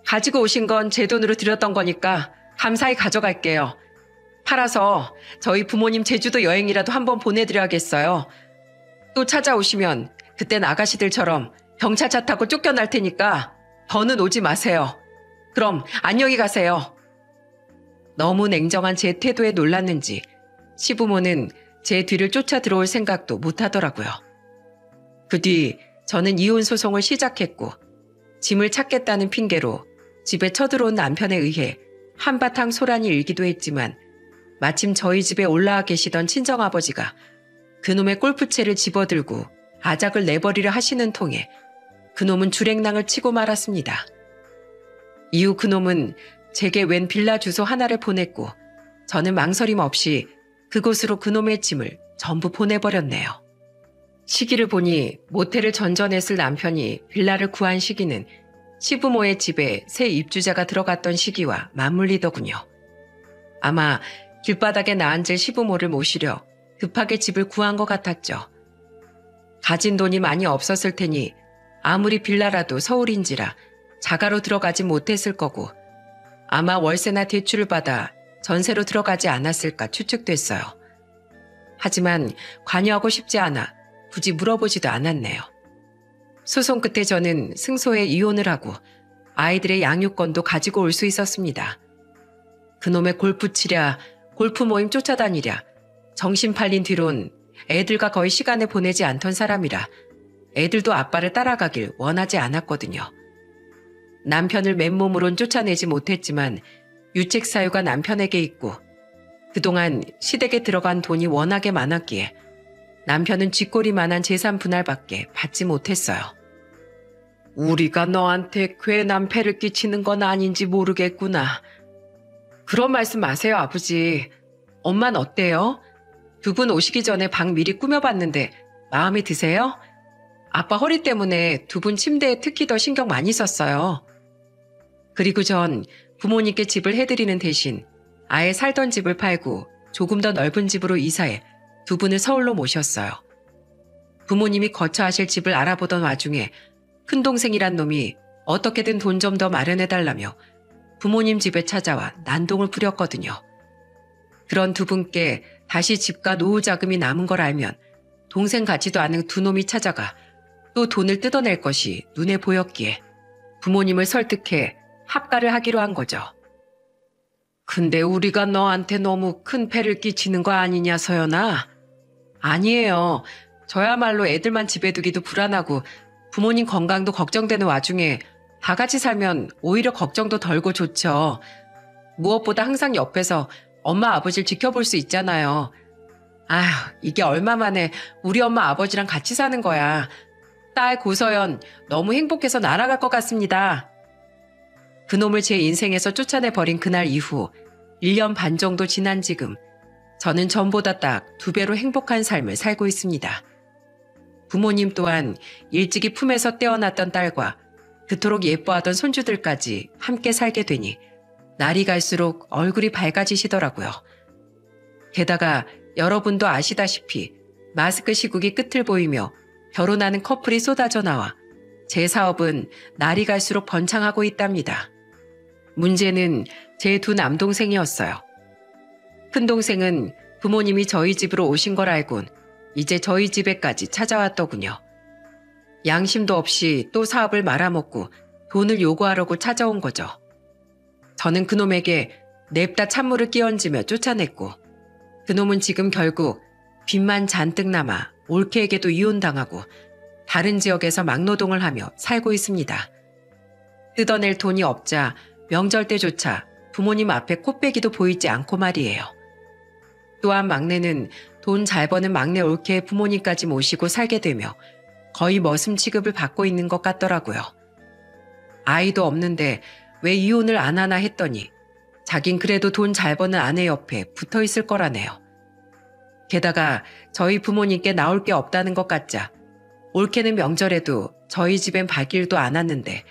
가지고 오신 건 제 돈으로 드렸던 거니까 감사히 가져갈게요. 팔아서 저희 부모님 제주도 여행이라도 한번 보내드려야겠어요. 또 찾아오시면 그땐 아가씨들처럼 경찰차 타고 쫓겨날 테니까 더는 오지 마세요. 그럼 안녕히 가세요. 너무 냉정한 제 태도에 놀랐는지 시부모는 제 뒤를 쫓아 들어올 생각도 못하더라고요. 그 뒤 저는 이혼 소송을 시작했고 짐을 찾겠다는 핑계로 집에 쳐들어온 남편에 의해 한바탕 소란이 일기도 했지만 마침 저희 집에 올라와 계시던 친정아버지가 그놈의 골프채를 집어들고 아작을 내버리려 하시는 통에 그놈은 주랭랑을 치고 말았습니다. 이후 그놈은 제게 웬 빌라 주소 하나를 보냈고 저는 망설임 없이 그곳으로 그놈의 짐을 전부 보내버렸네요. 시기를 보니 모텔을 전전했을 남편이 빌라를 구한 시기는 시부모의 집에 새 입주자가 들어갔던 시기와 맞물리더군요. 아마 길바닥에 나앉을 시부모를 모시려 급하게 집을 구한 것 같았죠. 가진 돈이 많이 없었을 테니 아무리 빌라라도 서울인지라 자가로 들어가지 못했을 거고 아마 월세나 대출을 받아 전세로 들어가지 않았을까 추측됐어요. 하지만 관여하고 싶지 않아 굳이 물어보지도 않았네요. 소송 끝에 저는 승소해 이혼을 하고 아이들의 양육권도 가지고 올 수 있었습니다. 그놈의 골프 치랴, 골프 모임 쫓아다니랴, 정신 팔린 뒤론 애들과 거의 시간을 보내지 않던 사람이라 애들도 아빠를 따라가길 원하지 않았거든요. 남편을 맨몸으론 쫓아내지 못했지만 유책 사유가 남편에게 있고 그동안 시댁에 들어간 돈이 워낙에 많았기에 남편은 쥐꼬리만한 재산 분할밖에 받지 못했어요. 우리가 너한테 괜한 폐를 끼치는 건 아닌지 모르겠구나. 그런 말씀 마세요, 아버지. 엄만 어때요? 두 분 오시기 전에 방 미리 꾸며봤는데 마음에 드세요? 아빠 허리 때문에 두 분 침대에 특히 더 신경 많이 썼어요. 그리고 전 부모님께 집을 해드리는 대신 아예 살던 집을 팔고 조금 더 넓은 집으로 이사해 두 분을 서울로 모셨어요. 부모님이 거처하실 집을 알아보던 와중에 큰동생이란 놈이 어떻게든 돈 좀 더 마련해달라며 부모님 집에 찾아와 난동을 부렸거든요. 그런 두 분께 다시 집과 노후 자금이 남은 걸 알면 동생 같지도 않은 두 놈이 찾아가 또 돈을 뜯어낼 것이 눈에 보였기에 부모님을 설득해 합가를 하기로 한 거죠. 근데 우리가 너한테 너무 큰 패를 끼치는 거 아니냐, 서연아? 아니에요. 저야말로 애들만 집에 두기도 불안하고 부모님 건강도 걱정되는 와중에 다 같이 살면 오히려 걱정도 덜고 좋죠. 무엇보다 항상 옆에서 엄마 아버지를 지켜볼 수 있잖아요. 아휴, 이게 얼마 만에 우리 엄마 아버지랑 같이 사는 거야. 딸 고서연 너무 행복해서 날아갈 것 같습니다. 그놈을 제 인생에서 쫓아내버린 그날 이후 1년 반 정도 지난 지금 저는 전보다 딱 2배로 행복한 삶을 살고 있습니다. 부모님 또한 일찍이 품에서 떼어놨던 딸과 그토록 예뻐하던 손주들까지 함께 살게 되니 날이 갈수록 얼굴이 밝아지시더라고요. 게다가 여러분도 아시다시피 마스크 시국이 끝을 보이며 결혼하는 커플이 쏟아져 나와 제 사업은 날이 갈수록 번창하고 있답니다. 문제는 제 두 남동생이었어요. 큰동생은 부모님이 저희 집으로 오신 걸 알곤 이제 저희 집에까지 찾아왔더군요. 양심도 없이 또 사업을 말아먹고 돈을 요구하려고 찾아온 거죠. 저는 그놈에게 냅다 찬물을 끼얹으며 쫓아냈고 그놈은 지금 결국 빚만 잔뜩 남아 올케에게도 이혼당하고 다른 지역에서 막노동을 하며 살고 있습니다. 뜯어낼 돈이 없자 명절 때조차 부모님 앞에 코빼기도 보이지 않고 말이에요. 또한 막내는 돈 잘 버는 막내 올케의 부모님까지 모시고 살게 되며 거의 머슴 취급을 받고 있는 것 같더라고요. 아이도 없는데 왜 이혼을 안 하나 했더니 자긴 그래도 돈 잘 버는 아내 옆에 붙어 있을 거라네요. 게다가 저희 부모님께 나올 게 없다는 것 같자 올케는 명절에도 저희 집엔 발길도 안 왔는데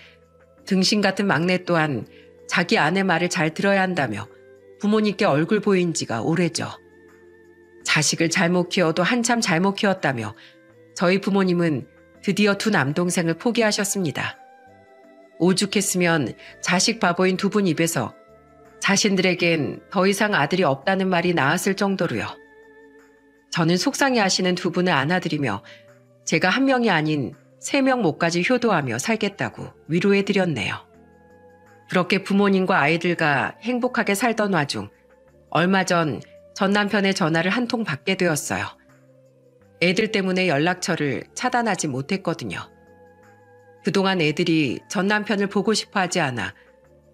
등신 같은 막내 또한 자기 아내 말을 잘 들어야 한다며 부모님께 얼굴 보인 지가 오래죠. 자식을 잘못 키워도 한참 잘못 키웠다며 저희 부모님은 드디어 두 남동생을 포기하셨습니다. 오죽했으면 자식 바보인 두 분 입에서 자신들에겐 더 이상 아들이 없다는 말이 나왔을 정도로요. 저는 속상해하시는 두 분을 안아드리며 제가 한 명이 아닌 3명 몫까지 효도하며 살겠다고 위로해드렸네요. 그렇게 부모님과 아이들과 행복하게 살던 와중 얼마 전 남편의 전화를 한 통 받게 되었어요. 애들 때문에 연락처를 차단하지 못했거든요. 그동안 애들이 전 남편을 보고 싶어 하지 않아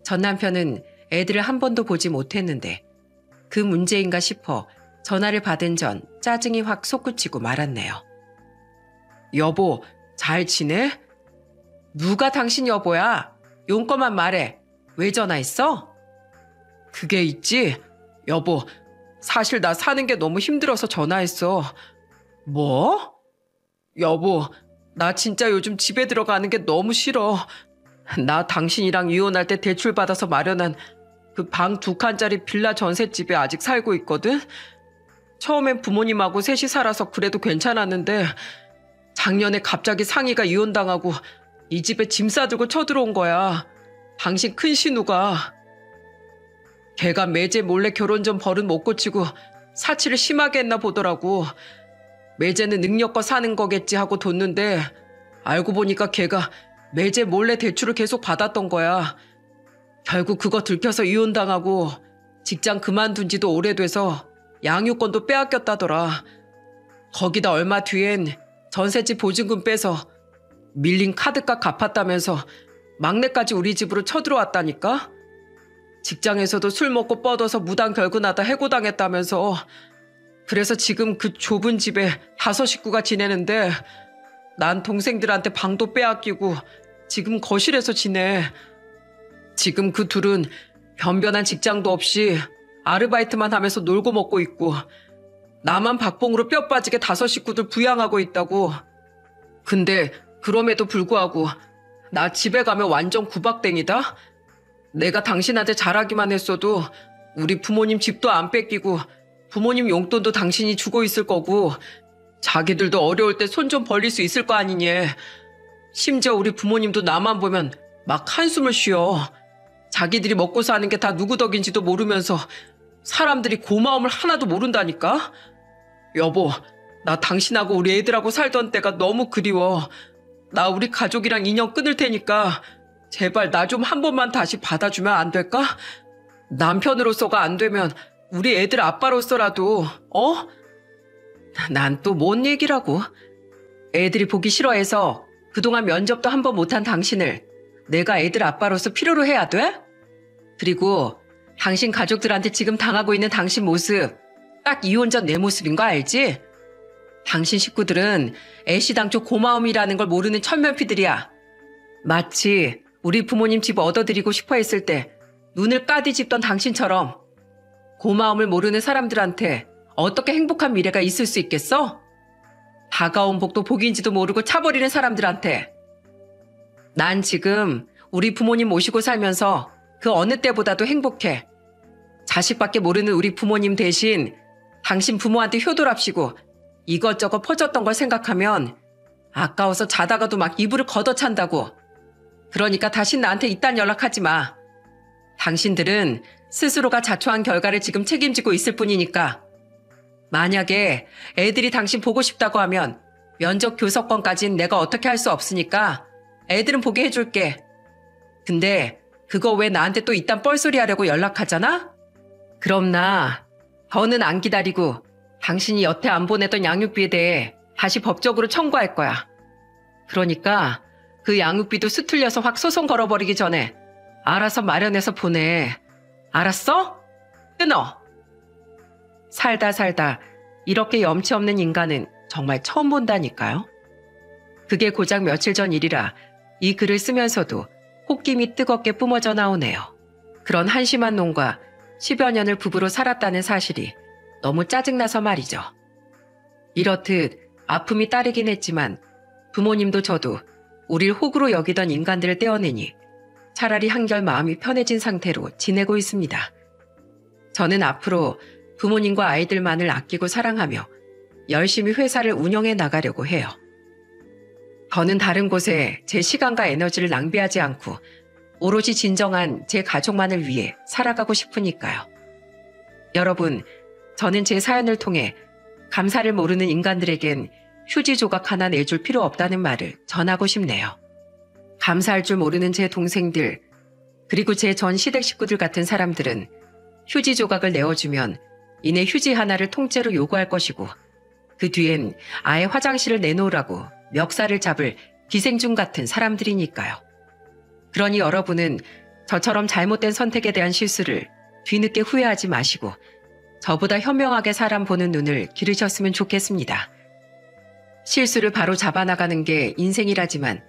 전 남편은 애들을 한 번도 보지 못했는데 그 문제인가 싶어 전화를 받은 전 짜증이 확 솟구치고 말았네요. 여보, 잘 지내? 누가 당신 여보야? 용건만 말해. 왜 전화했어? 그게 있지? 여보, 사실 나 사는 게 너무 힘들어서 전화했어. 뭐? 여보, 나 진짜 요즘 집에 들어가는 게 너무 싫어. 나 당신이랑 이혼할 때 대출 받아서 마련한 그 방 2칸짜리 빌라 전셋집에 아직 살고 있거든? 처음엔 부모님하고 셋이 살아서 그래도 괜찮았는데 작년에 갑자기 상희가 이혼당하고 이 집에 짐 싸들고 쳐들어온 거야. 당신 큰 신우가. 걔가 매제 몰래 결혼 전 버릇 못 고치고 사치를 심하게 했나 보더라고. 매제는 능력껏 사는 거겠지 하고 뒀는데 알고 보니까 걔가 매제 몰래 대출을 계속 받았던 거야. 결국 그거 들켜서 이혼당하고 직장 그만둔 지도 오래돼서 양육권도 빼앗겼다더라. 거기다 얼마 뒤엔 전셋집 보증금 빼서 밀린 카드값 갚았다면서 막내까지 우리 집으로 쳐들어왔다니까? 직장에서도 술 먹고 뻗어서 무단 결근하다 해고당했다면서. 그래서 지금 그 좁은 집에 5 식구가 지내는데 난 동생들한테 방도 빼앗기고 지금 거실에서 지내. 지금 그 둘은 변변한 직장도 없이 아르바이트만 하면서 놀고 먹고 있고 나만 박봉으로 뼈 빠지게 5 식구들 부양하고 있다고. 근데 그럼에도 불구하고 나 집에 가면 완전 구박땡이다? 내가 당신한테 잘하기만 했어도 우리 부모님 집도 안 뺏기고 부모님 용돈도 당신이 주고 있을 거고 자기들도 어려울 때 손 좀 벌릴 수 있을 거 아니니. 심지어 우리 부모님도 나만 보면 막 한숨을 쉬어. 자기들이 먹고 사는 게 다 누구 덕인지도 모르면서 사람들이 고마움을 하나도 모른다니까? 여보, 나 당신하고 우리 애들하고 살던 때가 너무 그리워. 나 우리 가족이랑 인연 끊을 테니까 제발 나 좀 한 번만 다시 받아주면 안 될까? 남편으로서가 안 되면 우리 애들 아빠로서라도, 어? 난 또 뭔 얘기라고? 애들이 보기 싫어해서 그동안 면접도 한 번 못한 당신을 내가 애들 아빠로서 필요로 해야 돼? 그리고 당신 가족들한테 지금 당하고 있는 당신 모습 딱 이혼 전 내 모습인 거 알지? 당신 식구들은 애시당초 고마움이라는 걸 모르는 천면피들이야. 마치 우리 부모님 집 얻어드리고 싶어 했을 때 눈을 까디집던 당신처럼 고마움을 모르는 사람들한테 어떻게 행복한 미래가 있을 수 있겠어? 다가온 복도 복인지도 모르고 차버리는 사람들한테. 난 지금 우리 부모님 모시고 살면서 그 어느 때보다도 행복해. 자식밖에 모르는 우리 부모님 대신 당신 부모한테 효도랍시고 이것저것 퍼졌던 걸 생각하면 아까워서 자다가도 막 이불을 걷어찬다고. 그러니까 다신 나한테 이딴 연락하지 마. 당신들은 스스로가 자초한 결과를 지금 책임지고 있을 뿐이니까. 만약에 애들이 당신 보고 싶다고 하면 면접 교섭권까진 내가 어떻게 할 수 없으니까 애들은 보게 해줄게. 근데 그거 왜 나한테 또 이딴 뻘소리 하려고 연락하잖아? 그럼 나 더는 안 기다리고 당신이 여태 안 보내던 양육비에 대해 다시 법적으로 청구할 거야. 그러니까 그 양육비도 수틀려서 확 소송 걸어버리기 전에 알아서 마련해서 보내. 알았어? 끊어. 살다 이렇게 염치 없는 인간은 정말 처음 본다니까요. 그게 고작 며칠 전 일이라 이 글을 쓰면서도 콧김이 뜨겁게 뿜어져 나오네요. 그런 한심한 놈과 10여 년을 부부로 살았다는 사실이 너무 짜증나서 말이죠. 이렇듯 아픔이 따르긴 했지만 부모님도 저도 우릴 호구로 여기던 인간들을 떼어내니 차라리 한결 마음이 편해진 상태로 지내고 있습니다. 저는 앞으로 부모님과 아이들만을 아끼고 사랑하며 열심히 회사를 운영해 나가려고 해요. 저는 다른 곳에 제 시간과 에너지를 낭비하지 않고 오로지 진정한 제 가족만을 위해 살아가고 싶으니까요. 여러분, 저는 제 사연을 통해 감사를 모르는 인간들에겐 휴지 조각 하나 내줄 필요 없다는 말을 전하고 싶네요. 감사할 줄 모르는 제 동생들, 그리고 제 전 시댁 식구들 같은 사람들은 휴지 조각을 내어주면 이내 휴지 하나를 통째로 요구할 것이고 그 뒤엔 아예 화장실을 내놓으라고 멱살을 잡을 기생충 같은 사람들이니까요. 그러니 여러분은 저처럼 잘못된 선택에 대한 실수를 뒤늦게 후회하지 마시고 저보다 현명하게 사람 보는 눈을 기르셨으면 좋겠습니다. 실수를 바로 잡아나가는 게 인생이라지만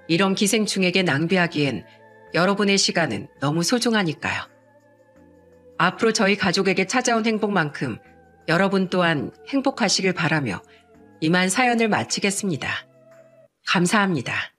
이런 기생충에게 낭비하기엔 여러분의 시간은 너무 소중하니까요. 앞으로 저희 가족에게 찾아온 행복만큼 여러분 또한 행복하시길 바라며 이만 사연을 마치겠습니다. 감사합니다.